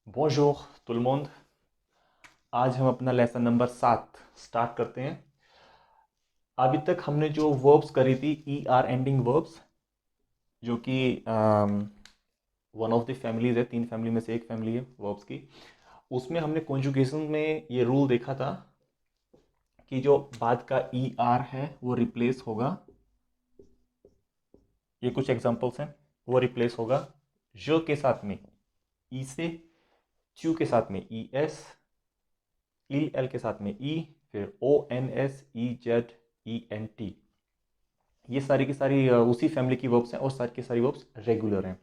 Bonjour tout le monde। आज हम अपना लेसन नंबर 7 स्टार्ट करते हैं। अभी तक हमने जो वर्ब्स करी थी ई आर एंडिंग वर्ब्स, जो कि वन ऑफ द फैमिलीज है, 3 फैमिली में से एक फैमिली है वर्ब्स की। उसमें हमने कॉन्जुगेशन में ये रूल देखा था कि जो बाद का ई आर है वो रिप्लेस होगा। ये कुछ एग्जांपल्स हैं। वो रिप्लेस होगा जो के साथ में ई से, च्यू के साथ में ई एस, इल एल के साथ में ई, फिर O N S E Z E N T. ये सारी की सारी उसी फैमिली की वर्ब्स हैं और सारी की सारी वर्ब्स रेगुलर हैं।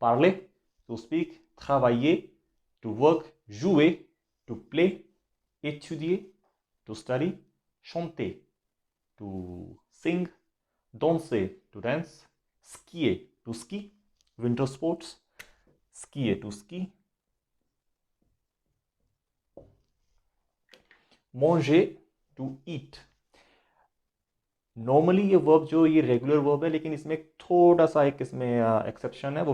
पार्ले, to speak, travailler, to work, jouer, to play, étudier, to study, chanter, to sing, danser, to dance, skier, to ski, winter sports, skier, to ski, manger, to eat. Normally ये verb जो ये regular verb है, लेकिन इसमें थोड़ा सा एक इसमें एक्सेप्शन है, वो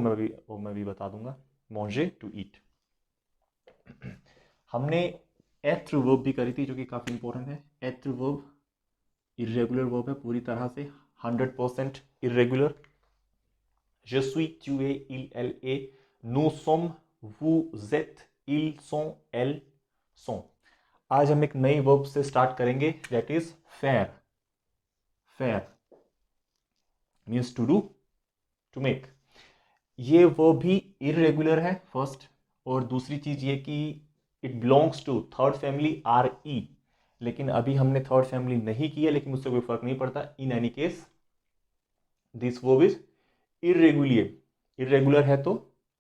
मैं भी बता दूंगा। manger, to eat. हमने एत्र वर्ब भी करी थी, जो कि काफ़ी इंपॉर्टेंट है। एत्र वर्ब इरेगुलर वर्ब है पूरी तरह से, 100% irregular. je suis, tu es, il, elle est, nous sommes, vous êtes, ils sont, elles sont। आज हम एक नई वर्ब से स्टार्ट करेंगे, दैट इज फेयर। फेयर means to do, to make. ये वर्ब भी इरेगुलर है फर्स्ट, और दूसरी चीज ये कि it belongs to third family R E. लेकिन अभी हमने थर्ड फैमिली नहीं की है, लेकिन उससे कोई फर्क नहीं पड़ता। In any case this verb is irregular. Irregular है तो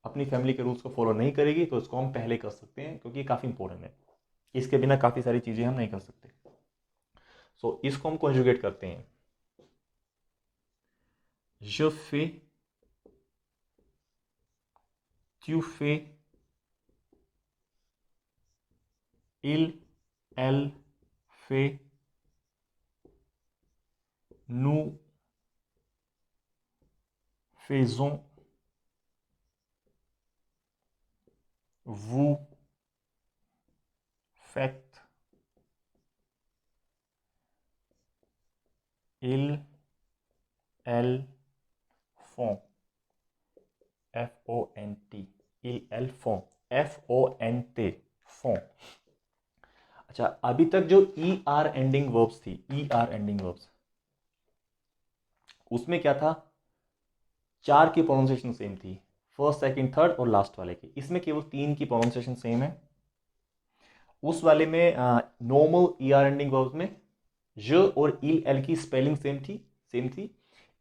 अपनी फैमिली के रूल्स को फॉलो नहीं करेगी, तो इसको हम पहले कर सकते हैं, क्योंकि ये काफी इंपॉर्टेंट है। इसके बिना काफी सारी चीजें हम नहीं कर सकते। सो इसको हम कॉन्जुगेट करते हैं। je fais, tu fais, il, elle fait, nous faisons, vous faites, ils, elles font। FONT, ils, elles font, FONT, font। अच्छा, अभी तक जो ई आर एंडिंग वर्ब्स थी, ई आर एंडिंग वर्ब्स, उसमें क्या था? 4 की प्रोनाउंसिएशन सेम थी, फर्स्ट, सेकंड, थर्ड और लास्ट वाले की। इसमें केवल 3 की प्रोनाउंसिएशन सेम है। उस वाले में नॉर्मल ई आर एंडिंग वर्ब्स में ज और इल एल की स्पेलिंग सेम थी।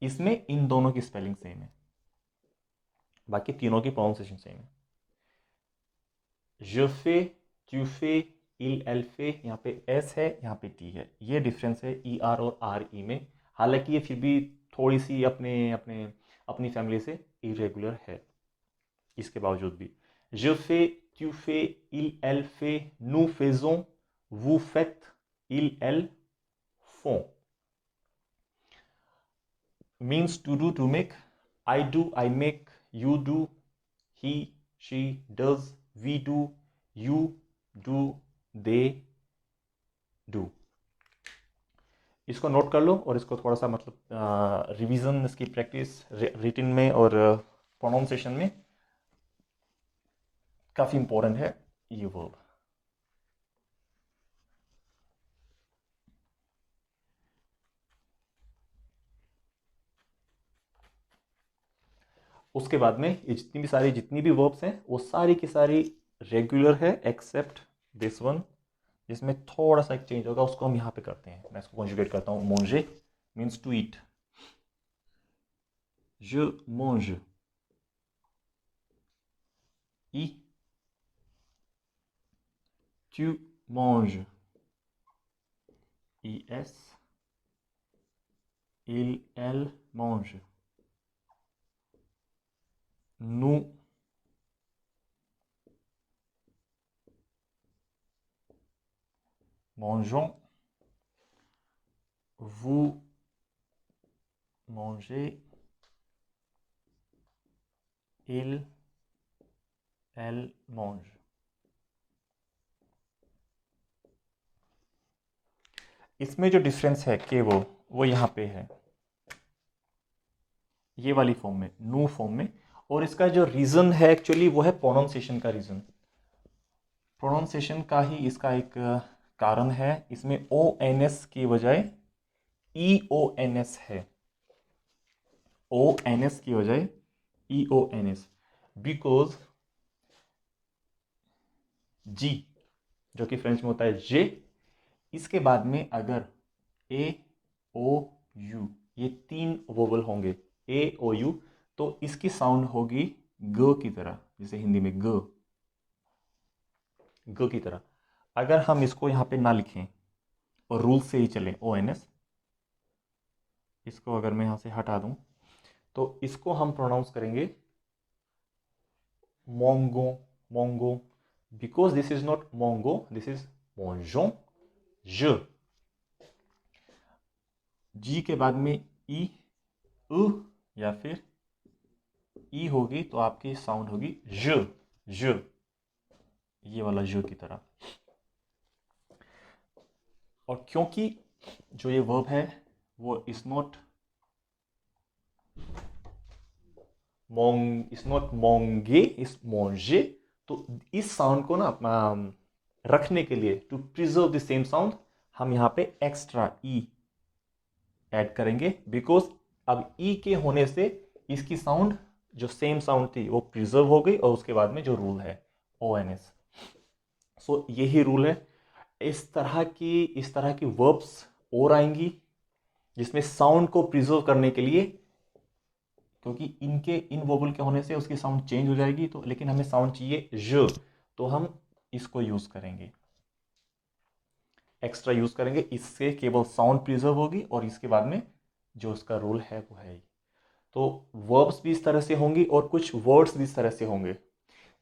इसमें इन दोनों की स्पेलिंग सेम है, बाकी तीनों की प्रोनाउंसिएशन सेम है। je fais, tu fais, il, elle fait, यहाँ पे एस है, यहाँ पे टी है। ये डिफरेंस है ई आर और आर ई में। हालांकि ये फिर भी थोड़ी सी अपने अपने अपनी फैमिली से इरेगुलर है, इसके बावजूद भी। je fais, tu fais, il, elle fait, nous faisons, vous faites, il, elle font। means to do, to make। I do, I make, you do, he, she does, we do, you do, they do। इसको note कर लो, और इसको थोड़ा सा मतलब revision, इसकी practice written में और प्रोनाउंसिएशन में काफ़ी इंपॉर्टेंट है ये वर्ब। उसके बाद में ये जितनी भी वर्ब्स हैं, वो सारी की सारी रेगुलर है, एक्सेप्ट दिस वन, जिसमें थोड़ा सा एक चेंज होगा। उसको हम यहाँ पे करते हैं। मैं इसको कॉन्जुगेट करता हूँ। manger means to eat. je mange, i, tu manges, is, il, elle mange, nous mangeons, vous mangez, il, elle mange। इसमें जो डिफरेंस है कि वो यहाँ पे है, ये वाली फॉर्म में, नू फॉर्म में। और इसका जो रीज़न है एक्चुअली वो है प्रोनाउंसिएशन का रीज़न। प्रोनाउंसिएशन का ही इसका एक कारण है। इसमें ओ एन एस की बजाय ई ओ एन एस है, ओ एन एस की बजाय ई ओ एन एस, बिकॉज जी जो कि फ्रेंच में होता है जे, इसके बाद में अगर ए ओ यू, ये 3 वोवल होंगे, ए ओ यू, तो इसकी साउंड होगी ग की तरह, जैसे हिंदी में ग, ग की तरह। अगर हम इसको यहां पे ना लिखें और रूल से ही चलें, ओ एन एस, इसको अगर मैं यहां से हटा दूं तो इसको हम प्रोनाउंस करेंगे मोंगो, मोंगो, बिकॉज दिस इज नॉट मोंगो, दिस इज मोंजो, ज, जी के बाद में ई उ या फिर ई होगी तो आपकी साउंड होगी ज, ज, ये वाला ज की तरह। और क्योंकि जो ये वर्ब है वो इज नॉट मोंगे, इज मोंजे, तो इस साउंड को ना रखने के लिए, to preserve the same sound, हम यहां पे एक्स्ट्रा ई ऐड करेंगे, बिकॉज अब ई के होने से इसकी साउंड जो सेम साउंड थी वो प्रिजर्व हो गई, और उसके बाद में जो रूल है ओ एन एस, सो यही रूल है। इस तरह की वर्ब्स और आएंगी जिसमें साउंड को प्रिजर्व करने के लिए, क्योंकि इन वोबल के होने से उसकी साउंड चेंज हो जाएगी, तो लेकिन हमें साउंड चाहिए ज, तो हम इसको यूज करेंगे, एक्स्ट्रा यूज करेंगे, इससे केवल साउंड प्रिजर्व होगी और इसके बाद में जो उसका रूल है वो है ही। तो वर्ब्स भी इस तरह से होंगी और कुछ वर्ड्स भी इस तरह से होंगे,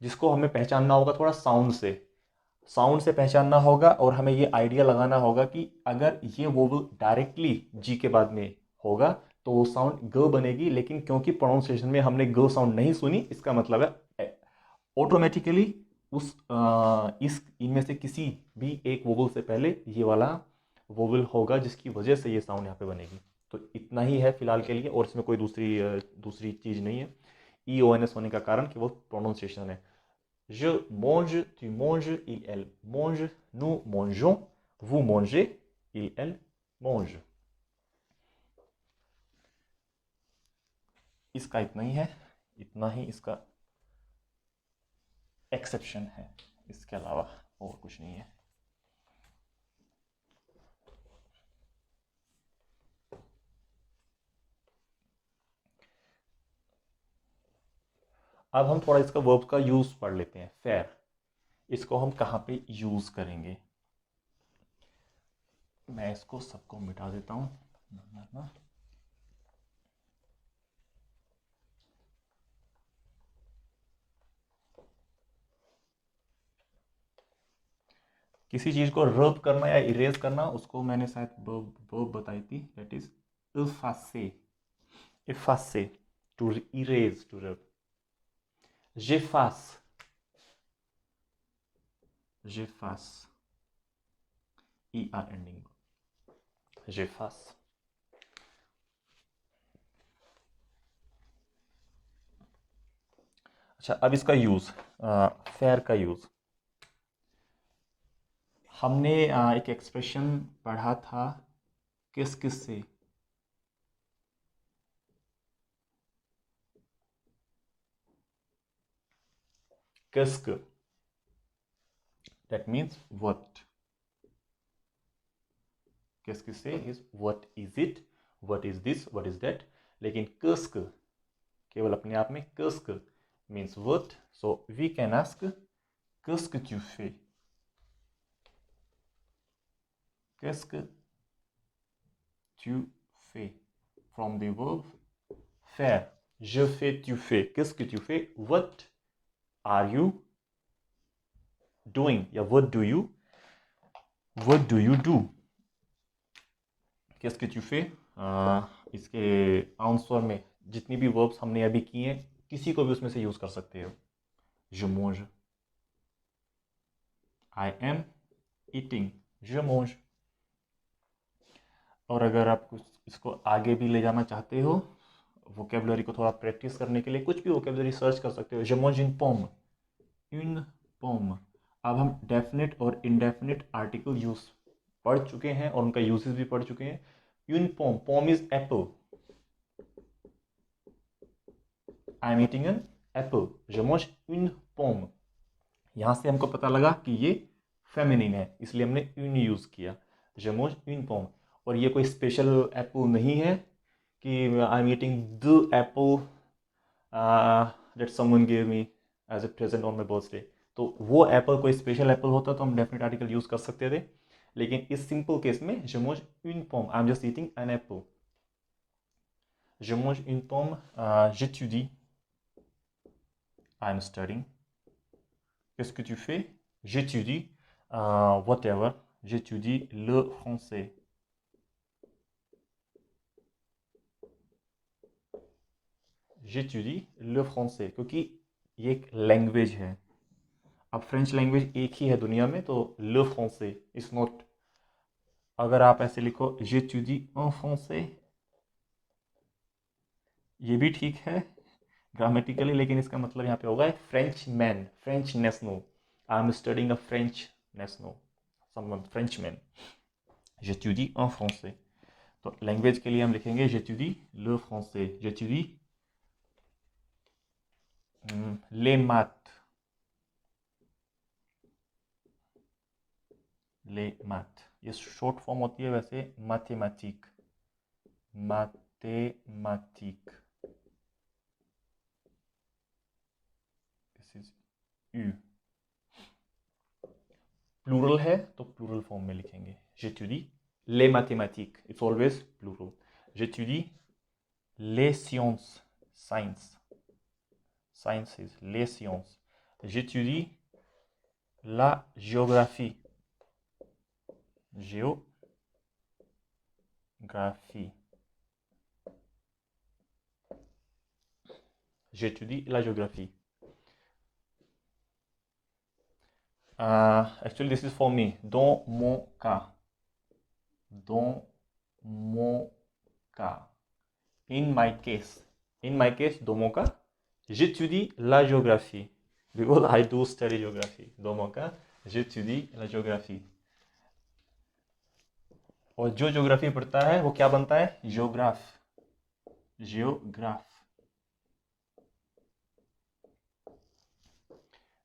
जिसको हमें पहचानना होगा थोड़ा साउंड से पहचानना होगा, और हमें ये आइडिया लगाना होगा कि अगर ये वोवल डायरेक्टली जी के बाद में होगा तो वो साउंड ग बनेगी, लेकिन क्योंकि प्रोनाउंसिएशन में हमने ग साउंड नहीं सुनी, इसका मतलब है ऑटोमेटिकली इस इनमें से किसी भी एक वोवल से पहले ये वाला वोवल होगा, जिसकी वजह से ये साउंड यहाँ पे बनेगी। तो इतना ही है फिलहाल के लिए, और इसमें कोई दूसरी चीज़ नहीं है। ई ओ एन एस होने का कारण केवल प्रोनाउंसिएशन है। Je mange, tu manges, il, elle mange, nous mangeons, vous mangez, il, elle mange। इसका इतना ही है, इतना ही इसका एक्सेप्शन है, इसके अलावा और कुछ नहीं है। अब हम थोड़ा इसका वर्ब का यूज पढ़ लेते हैं। फेयर, इसको हम कहाँ पे यूज करेंगे? मैं इसको सबको मिटा देता हूँ। किसी चीज को रब करना या इरेज करना, उसको मैंने शायद वर्ब बताई थी, that is effacer, effacer, to erase, to rub। j'efface, j'efface, er ending, j'efface। अच्छा, अब इसका यूज, फेयर का यूज, हमने एक एक्सप्रेशन पढ़ा था, किस किस से, किस्क, दैट मीन्स व्हाट। किस किस से is what is it, what is this, what is that. लेकिन किस्क केवल अपने आप में, किस्क means what, so we can ask qu'est-ce que tu fais, qu'est-ce que tu fais, from the verb faire, je fais, tu fais, qu'est-ce que tu fais, what are you doing, या what do you do, qu'est-ce que tu fais। इसके answer में जितनी भी verbs हमने अभी किए हैं, किसी को भी उसमें से यूज कर सकते हो। je mange, I am eating, je mange, और अगर आप कुछ इसको आगे भी ले जाना चाहते हो, वोकेबलरी को थोड़ा प्रैक्टिस करने के लिए कुछ भी वोकेबलरी सर्च कर सकते हो। जमोज इन पोम। अब हम डेफिनेट और इनडेफिनेट आर्टिकल यूज पढ़ चुके हैं और उनका यूजेस भी पढ़ चुके हैं। इन पोम, पोम is apple, I am eating an apple. जमोज इन पोम, यहां से हमको पता लगा कि ये फेमिनिन है, इसलिए हमने इन यूज किया। जमोज इन पोम। और ये कोई स्पेशल एप्पल नहीं है कि I am eating the apple that someone give me as a present on my birthday. तो वो एप्पल कोई स्पेशल एप्पल होता तो हम डेफिनेट आर्टिकल यूज कर सकते थे, लेकिन इस सिंपल केस में je mange une pomme, I am just eating an Apple. je mange une pomme, j'étudie, I am studying. qu'est-ce que tu fais? J'étudie, whatever, j'étudie le français। j'étudie le français, क्योंकि ये एक language है। अब French language एक ही है दुनिया में, तो le français इज नॉट। अगर आप ऐसे लिखो j'étudie en français, ये भी ठीक है ग्रामेटिकली, लेकिन इसका मतलब यहाँ पे होगा French man, French national. I am studying a French national, someone French man. j'étudie en français। तो लैंग्वेज के लिए हम लिखेंगे j'étudie le français, j'étudie les maths, les maths। ये शॉर्ट फॉर्म होती है वैसे mathematic, mathematic. This is you. Plural है तो प्लूरल फॉर्म में लिखेंगे j'étudie les mathématiques, it's always plural। j'étudie les sciences, science, sciences, les sciences। j'étudie la géographie, géographie। j'étudie la géographie। Actually this is for me, dans mon cas, dans mon cas, in my case, in my case, dans mon cas, j'étudie la géographie because I do study geography। dans mon cas, j'étudie la géographie। और जो geography पढ़ता है वो क्या बनता है? जियोग्राफ, जियोग्राफ।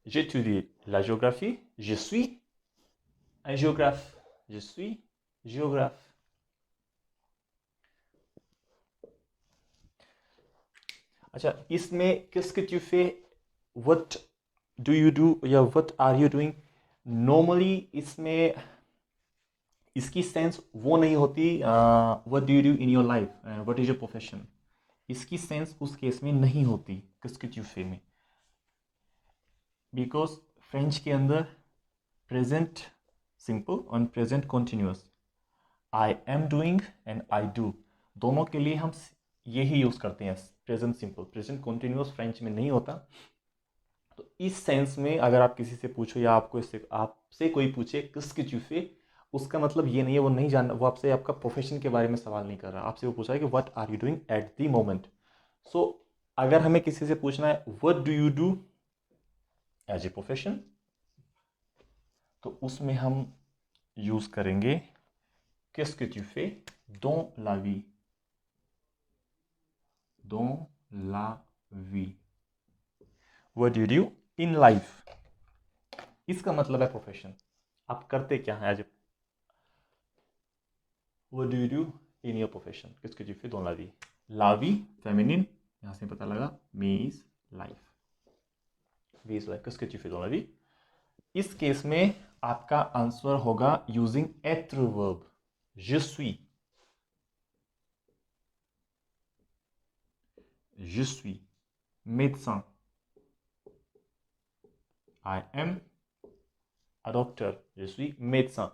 j'étudie la géographie, je suis un géographe, je suis géographe। अच्छा, इसमें qu'est-ce que tu fais, what do you do या what are you doing, normally इसमें इसकी सेंस वो नहीं होती what do you do in your life, what is your profession. इसकी sense उस केस में नहीं होती qu'est-ce que tu fais में, बिकॉज फ्रेंच के अंदर प्रेजेंट सिंपल और present continuous, I am doing and I do, दोनों के लिए हम यही यूज करते हैं present simple. Present continuous French में नहीं होता। तो इस सेंस में अगर आप किसी से पूछो या आपको इससे आपसे कोई पूछे qu'est-ce que tu fais, उसका मतलब ये नहीं है वो नहीं जान, वो आपसे आपका प्रोफेशन के बारे में सवाल नहीं कर रहा, आपसे वो पूछा है कि what are you doing at the moment. So अगर हमें किसी से पूछना है what do you do as a profession, तो उसमें हम यूज करेंगे qu'est-ce que tu fais dans la vie, dans la vie। what do you do in life, इसका मतलब है प्रोफेशन, आप करते क्या हैं as a. what do you do in your profession, qu'est-ce que tu fais dans la vie। la vie féminine, यहां से पता लगा me is life, we is life, qu'est-ce que tu fais dans la vie। इस case में आपका answer होगा using être verb, je suis, je suis médecin, I am a doctor, je suis médecin।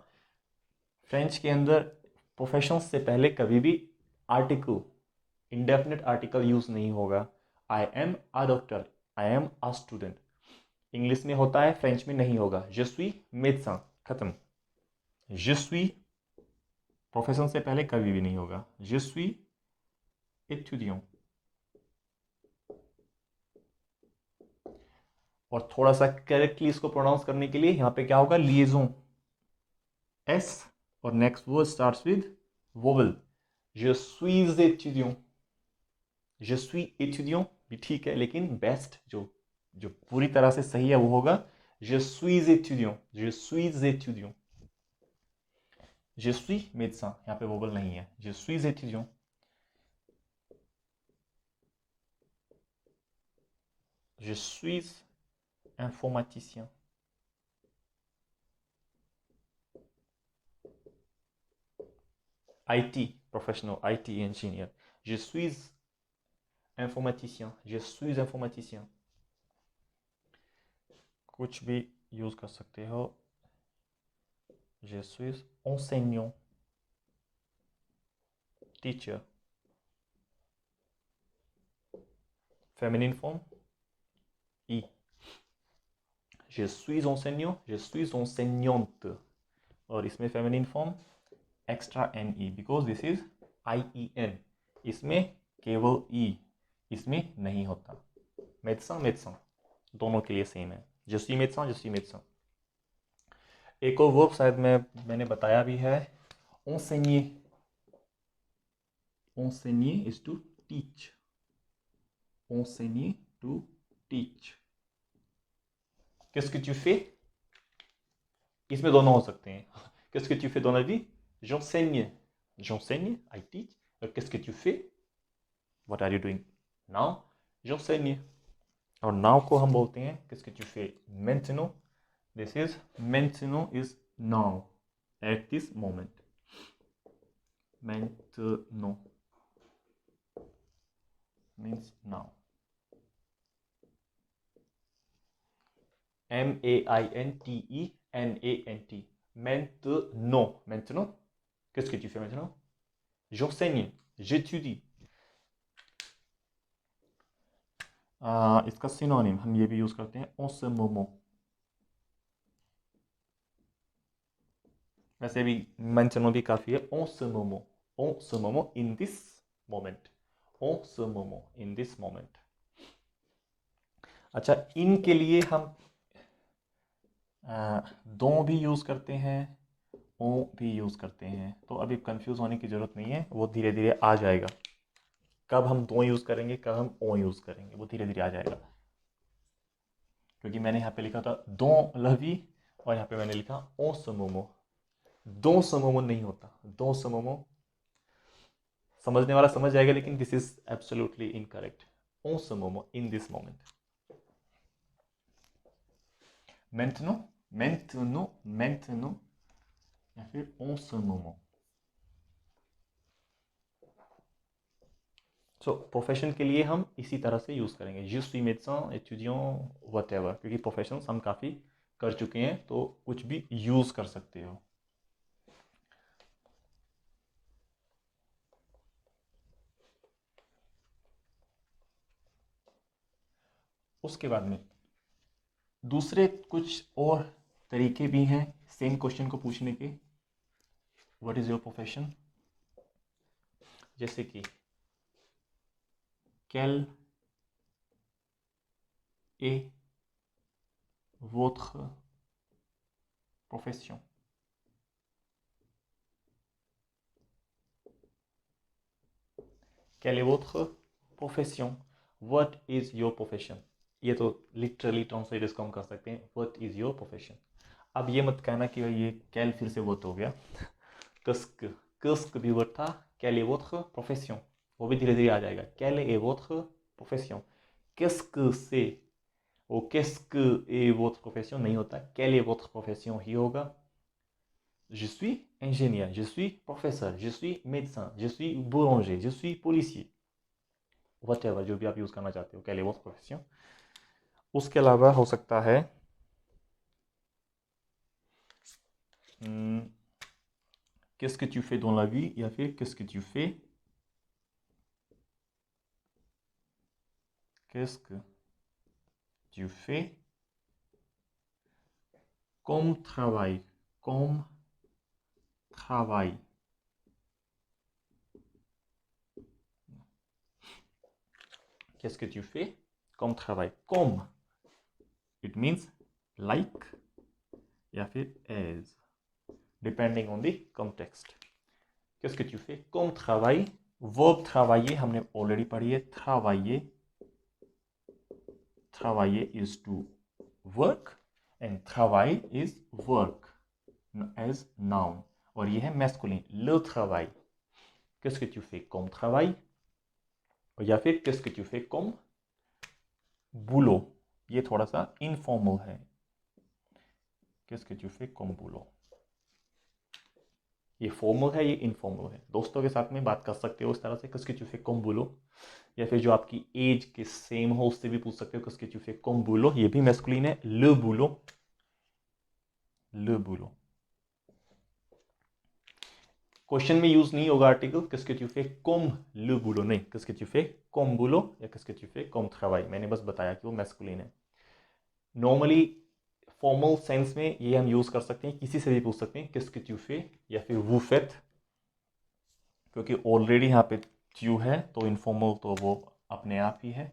French के अंदर profession से पहले कभी भी आर्टिकल, इंडेफिनिट आर्टिकल यूज नहीं होगा। I am a doctor, I am a student. English में होता है, फ्रेंच में नहीं होगा। je suis médecin, खत्म। je suis प्रोफेशन से पहले कभी भी नहीं होगा। je suis étudiant। और थोड़ा सा करेक्टली इसको प्रोनाउंस करने के लिए यहाँ पे क्या होगा, लिएजों, एस, और next word starts with vowel. je suis étudiant, je suis étudiant भी ठीक है, लेकिन बेस्ट जो जो पूरी तरह से सही है वो होगा je suis étudiant, je suis étudiant। je suis médecin, यहाँ पे वोवल नहीं है, je suis étudiant। je suis informaticien। IT professional, IT engineer। je suis informaticien, je suis informaticien। कुछ भी यूज कर सकते हो। je suis enseignant, teacher। féminine form I। je suis enseignant, je suis enseignante। और इसमें feminine form extra N E, because this is I E N, इसमें केवल ई, इसमें नहीं होता। médecin médecin दोनों के लिए सेम है, je suis médecin, je suis médecin। एक और वर्ब शायद मैंने बताया भी है, enseigner। enseigner is to teach। enseigner to teach। qu'est-ce que tu fais, इसमें दोनों हो सकते हैं। qu'est-ce que tu fais dans la vie, j'enseigne, j'enseigne, I teach। और qu'est-ce que tu fais, what are you doing now, j'enseigne। और now को हम बोलते हैं qu'est-ce que tu fais maintenant, this is maintenant is now, at this moment। maintenant means now। maintenent, maintenant, maintenant, qu'est-ce que tu fais maintenant, j'enseigne, j'étudie। इसका synonym हम ये भी use करते हैं en ce moment। वैसे भी maintenant भी काफी है, en ce moment, en ce moment, in this moment, en ce moment, in this moment। अच्छा, इन के लिए हम दो भी यूज करते हैं, ओ भी यूज करते हैं, तो अभी कंफ्यूज होने की जरूरत नहीं है, वो धीरे धीरे आ जाएगा। कब हम दो यूज करेंगे, कब हम ओ यूज करेंगे, वो धीरे धीरे आ जाएगा। क्योंकि मैंने यहाँ पे लिखा था दो लवी, और यहाँ पे मैंने लिखा ओ समोमो। दो समोमो नहीं होता, दो समोमो समझने वाला समझ जाएगा, लेकिन दिस इज एब्सोल्युटली इनकरेक्ट। ओ समोमो in this moment. maintenant, maintenant, maintenant, या फिर en ce moment। So profession के लिए हम इसी तरह से यूज करेंगे, je suis médecin, étudiant, whatever, क्योंकि प्रोफेशन हम काफी कर चुके हैं, तो कुछ भी यूज कर सकते हो। उसके बाद में दूसरे कुछ और तरीके भी हैं सेम क्वेश्चन को पूछने के। व्हाट इज योर प्रोफेशन, जैसे कि quelle est votre profession। quelle est votre profession, what is your profession। ये तो लिटरली ट्रांसलेट इसको हम कर सकते हैं, what is your profession। अब ये मत कहना कि ये कैल फिर से वो तो हो गया, कस्क, कस्क भी वर्ड था, quelle est votre profession, वो भी धीरे धीरे आ जाएगा, quelle est votre profession। qu'est-ce que c'est, वो qu'est-ce que est votre profession नहीं होता, quelle est votre profession ही होगा। je suis ingénieur, je suis professeur, je suis médecin, je suis boulanger, je suis policier, whatever जो भी आप use करना चाहते हो, quelle est votre profession। उसके अलावा हो सकता है qu'est-ce que tu fais dans la vie, या फिर qu'est-ce que tu fais, qu'est-ce que tu fais comme travail, comme travail। qu'est-ce que tu fais comme travail? Comme, it means like या फिर as, depending on the context. qu'est-ce que tu fais comme travail? verb travailler हमने already पढ़ी है. travailler is to work and travail is work as noun. और ये है masculine, le travail. qu'est-ce que tu fais comme travail? या फिर qu'est-ce que tu fais comme boulot? ये थोड़ा सा informal है. qu'est-ce que tu fais comme boulot? ये फॉर्मल है, ये इनफॉर्मल है. दोस्तों के साथ में बात कर सकते हो इस तरह से, qu'est-ce que tu fais comme boulot? या फिर जो आपकी एज के सेम हो उससे भी पूछ सकते हो, qu'est-ce que tu fais comme boulot? ये भी मैस्कुलिन है. le boulot. क्वेश्चन में यूज नहीं होगा article qu'est-ce que tu fais comme le boulot, नहीं, qu'est-ce que tu fais comme boulot या qu'est-ce que tu fais comme travail. मैंने बस बताया कि वो मैस्कुलिन है. नॉर्मली फॉर्मल सेंस में ये हम यूज कर सकते हैं, किसी से भी पूछ सकते हैं qu'est-ce que tu fais या फिर vous faites, क्योंकि ऑलरेडी यहाँ पे tu है तो इनफॉर्मल तो वो अपने आप ही है.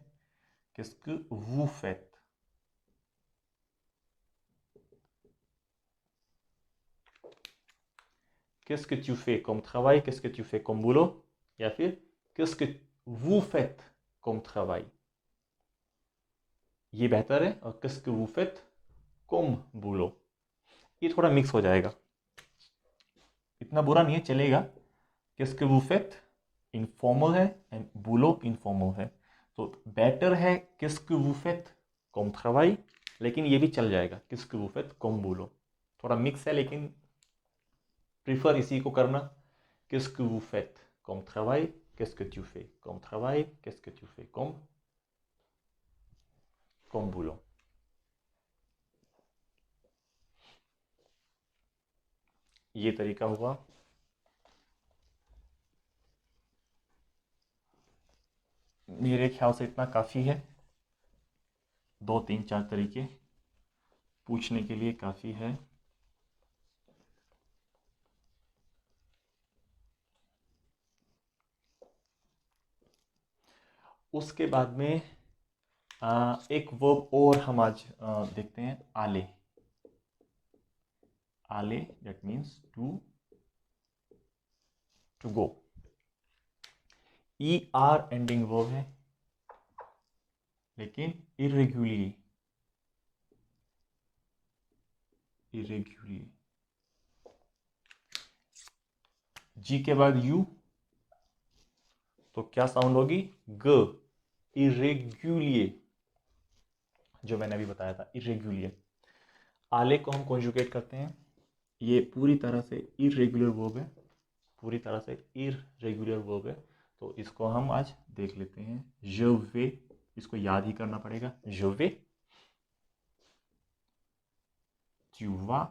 qu'est-ce que vous faites? qu'est-ce que tu fais comme travail? qu'est-ce que tu fais comme boulot? या फिर qu'est-ce que vous faites comme travail? ये बेहतर है. और qu'est-ce que vous faites comme boulot? ये थोड़ा मिक्स हो जाएगा, इतना बुरा नहीं है, चलेगा. qu'est-ce que vous faites informal है एंड boulot इनफॉर्मल है, तो बेटर है qu'est-ce que vous faites comme travail, लेकिन ये भी चल जाएगा qu'est-ce que vous faites comme boulot. थोड़ा मिक्स है लेकिन प्रीफर इसी को करना. qu'est-ce que vous faites comme travail? qu'est-ce que tu fais comme travail? qu'est-ce que tu fais comme boulot? ये तरीका हुआ. मेरे ख्याल से इतना काफ़ी है. 2 3 4 तरीके पूछने के लिए काफ़ी है. उसके बाद में एक वर्ब और हम आज देखते हैं, आले. आले that means to go. E R ending verb है लेकिन इरेग्युलरली. जी के बाद यू तो क्या साउंड होगी? ग. इरेग्युलर, जो मैंने अभी बताया था, इरेग्युलर. आले को हम कॉन्जुगेट करते हैं. ये पूरी तरह से इरेगुलर वर्ब है, पूरी तरह से इरेगुलर वर्ब है. तो इसको हम आज देख लेते हैं. je vais, इसको याद ही करना पड़ेगा. je vais, tu vas,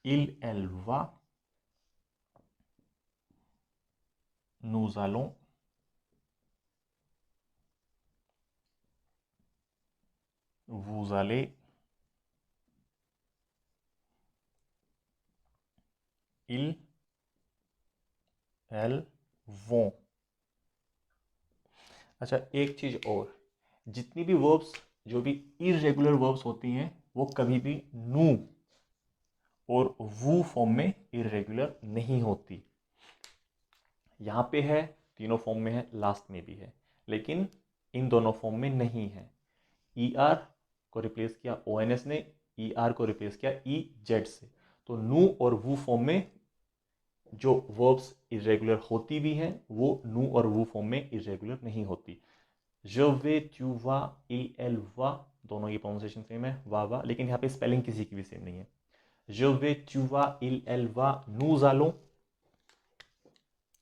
il elle va, nous allons, vous allez, ils elles vont. अच्छा, एक चीज और, जितनी भी वर्ब्स जो भी इरेगुलर वर्ब्स होती हैं वो कभी भी नू और वू फॉर्म में इरेगुलर नहीं होती. यहां पे है, तीनों फॉर्म में है, लास्ट में भी है, लेकिन इन दोनों फॉर्म में नहीं है. ई आर को रिप्लेस किया ओ एन एस ने, ई आर को रिप्लेस किया ई जेड से. तो नू और वू फॉर्म में जो वर्ब्स इरेगुलर होती भी हैं वो नू और वू फॉर्म में इरेगुलर नहीं होती. je vais, tu vas, il elle va, दोनों की प्रोनाउंसिएशन सेम है, वा वा, लेकिन यहाँ पे स्पेलिंग किसी की भी सेम नहीं है. je vais, tu vas, il elle va, nous allons,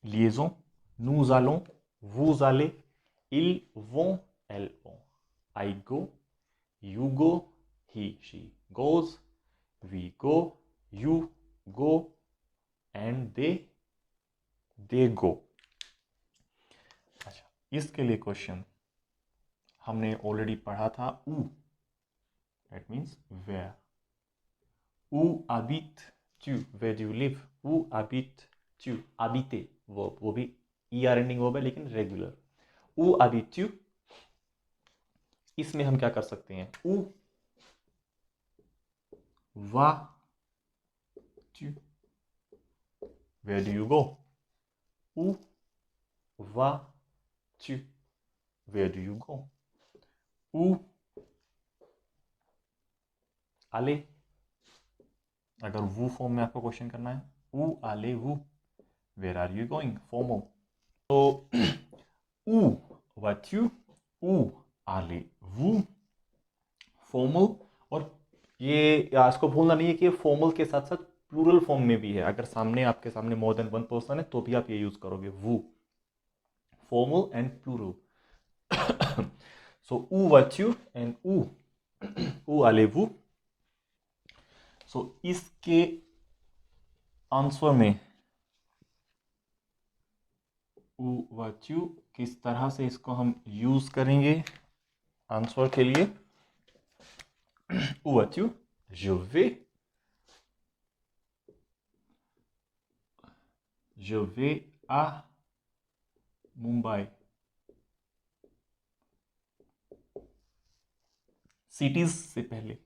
liaison, nous allons, vous allez, ils vont, elles vont. I go, you go, he she goes, we go, you go, and they go. अच्छा, इसके लिए question हमने already पढ़ा था. ऊ, that means where. Où habites-tu? Where do you live? Où habites-tu? Habiter, verb, वो भी ER ending verb है लेकिन रेगुलर। ऊ हाबितू, इसमें हम क्या कर सकते हैं, ऊ वा tu, where do you go, ऊ वा tu, where do you go, ऊ आले, अगर वो फॉर्म में आपको क्वेश्चन करना है, ऊ आले वो, where are you going, formal. तो ऊ vas-tu, ऊ आले वो, फॉर्मल। और ये इसको भूलना नहीं है कि फॉर्मल के साथ साथ प्लूरल फॉर्म में भी है, अगर सामने आपके सामने मोर देन वन पर्सन है तो भी आप ये यूज करोगे, वो, फॉर्मल एंड प्लूरल। सो ऊ vas-tu एंड ऊ आले वो। सो इसके आंसर में ऊ vas-tu किस तरह से इसको हम यूज करेंगे आंसर के लिए, ऊ vas-tu, je vais à Mumbai. Cities से पहले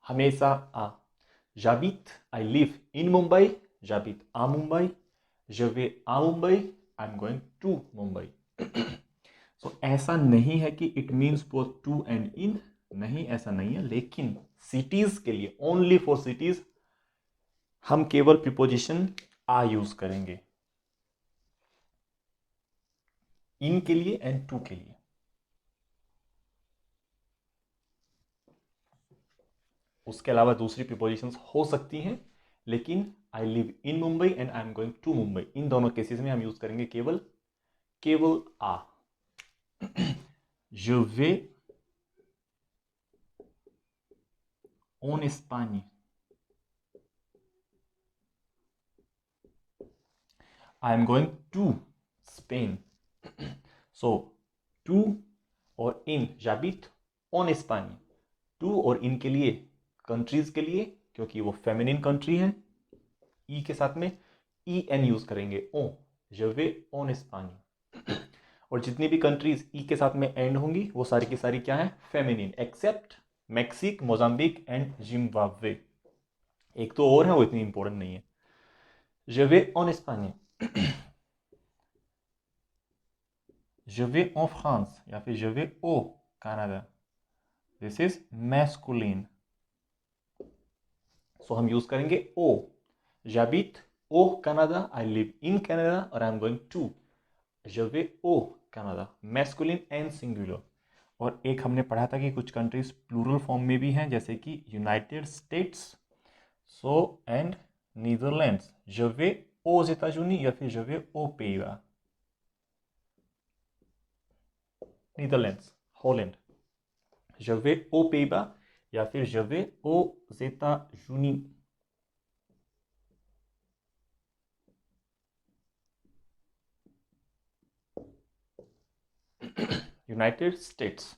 हमेशा आ, j'habite, I live in Mumbai, j'habite à Mumbai, je vais à Mumbai, I'm going to Mumbai. सो ऐसा नहीं है कि it means both to and in, नहीं ऐसा नहीं है, लेकिन सिटीज के लिए, ओनली फॉर सिटीज, हम केवल प्रीपोजिशन आ यूज करेंगे, इन के लिए एंड टू के लिए। उसके अलावा दूसरी प्रीपोजिशंस हो सकती हैं, लेकिन I live in Mumbai and I am going to Mumbai, इन दोनों केसेस में हम यूज करेंगे केवल आ। Je vais en Espagne, I am going to Spain। So to और इन, j'habite en Espagne, टू और इन के लिए, कंट्रीज के लिए, क्योंकि वो फेमिनिन कंट्री है, ई के साथ में ई एन यूज करेंगे, ओ, je vais en Espagne। और जितनी भी कंट्रीज ई के साथ में एंड होंगी वो सारी की सारी क्या है, फेमिनिन, एक्सेप्ट मैक्सिक, मोजाम्बिक एंड जिम्बाब्वे। एक तो और है, वो इतनी इंपॉर्टेंट नहीं है। je vais en Espagne, je vais en France या फिर je vais au Canada, this is masculine. So हम यूज करेंगे ओ, j'habite au Canada, I live in Canada और I am going to, je vais au Canada, masculine and singular. और एक हमने पढ़ा था कि कुछ कंट्रीज प्लूरल फॉर्म में भी हैं, जैसे कि United states, so and Netherlands, je vais aux États-Unis या फिर je vais au Pays-Bas, Netherlands, Holland, je vais au Pays-Bas या फिर je vais aux États-Unis। United states,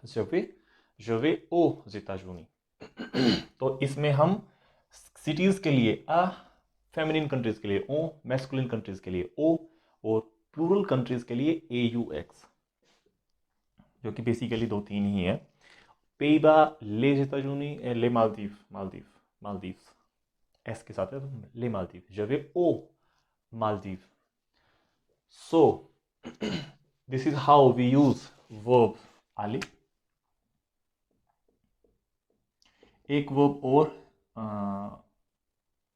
je vais aux États-Unis। तो इसमें हम सिटीज के लिए आ, फेमिनिन कंट्रीज के लिए ओ, मैस्कुलिन कंट्रीज के लिए ओ, और प्लूरल कंट्रीज के लिए AUX, जो कि बेसिकली दो तीन ही है, पेइबा, les États-Unis, ले मालदीव एस के साथ है, तो ले Maldives, je vais au Maldives। So this is how we use verb आले। एक वर्ब और,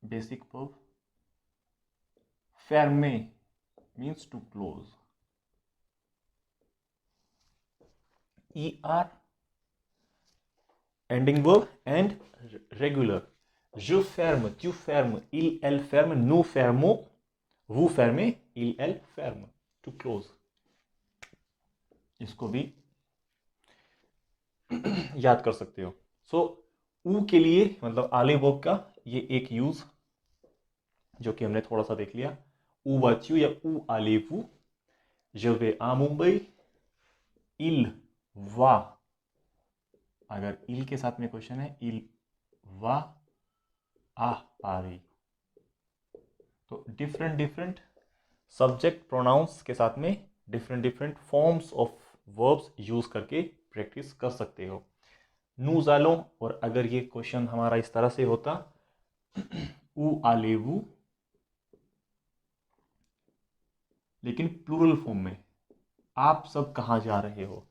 basic verb, fermer means to close, ER ending verb and regular, je ferme, tu fermes, elle ferme, nous fermons, vous fermez, elle ferme, to close। इसको भी याद कर सकते हो। सो ऊ के लिए, मतलब आले वर्ब का ये एक यूज जो कि हमने थोड़ा सा देख लिया, ऊ vas-tu या ऊ allez-vous, je vais à Mumbai, il va, अगर il के साथ में क्वेश्चन है, il va à Paris, तो डिफरेंट डिफरेंट सब्जेक्ट प्रोनाउंस के साथ में different different forms of verbs use करके प्रैक्टिस कर सकते हो। नू जालों, और अगर ये क्वेश्चन हमारा इस तरह से होता ऊ आलेवू, लेकिन प्लूरल फॉर्म में, आप सब कहाँ जा रहे हो,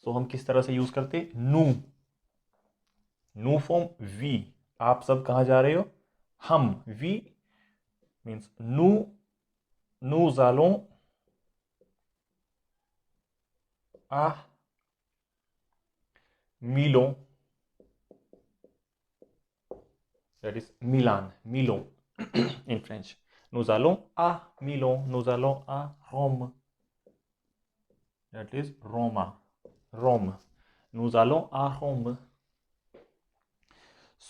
सो हम किस तरह से यूज करते, नू, नू फॉर्म वी, आप सब कहाँ जा रहे हो, हम, वी मीन्स नू, नू जालों आ मिलों, that is Milan, Milon in French. Nous allons à Milan, nous allons à Rome, that is Roma, Rome. Nous allons à Rome.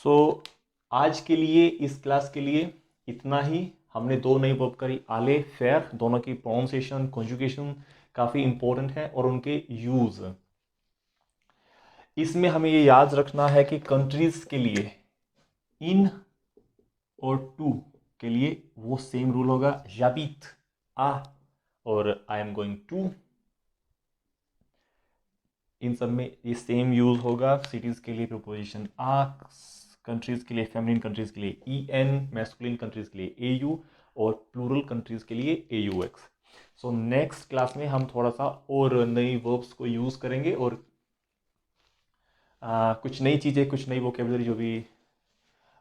So, आज के लिए, इस क्लास के लिए इतना ही। हमने दो नई वर्ब करी, आले, फेयर, दोनों की प्रोनाउंसिएशन, कॉन्जुगेशन काफ़ी इंपॉर्टेंट है और उनके यूज। इसमें हमें ये याद रखना है कि कंट्रीज के लिए इन और टू के लिए वो सेम रूल होगा, जाबित आ और आई एम गोइंग टू, इन सब में ये सेम यूज होगा। सिटीज के लिए प्रीपोजिशन आ, कंट्रीज के लिए, फेमिनिन कंट्रीज के लिए ई एन, मैस्कुलिन कंट्रीज के लिए ए यू और प्लूरल कंट्रीज के लिए A U X. So next class में हम थोड़ा सा और नई वर्ब्स को यूज करेंगे और कुछ नई चीज़ें, कुछ नई वोकेबलरी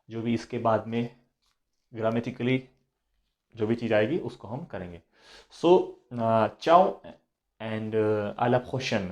जो भी इसके बाद में ग्रामेटिकली जो भी चीज़ आएगी उसको हम करेंगे। सो चाओ एंड à la prochaine।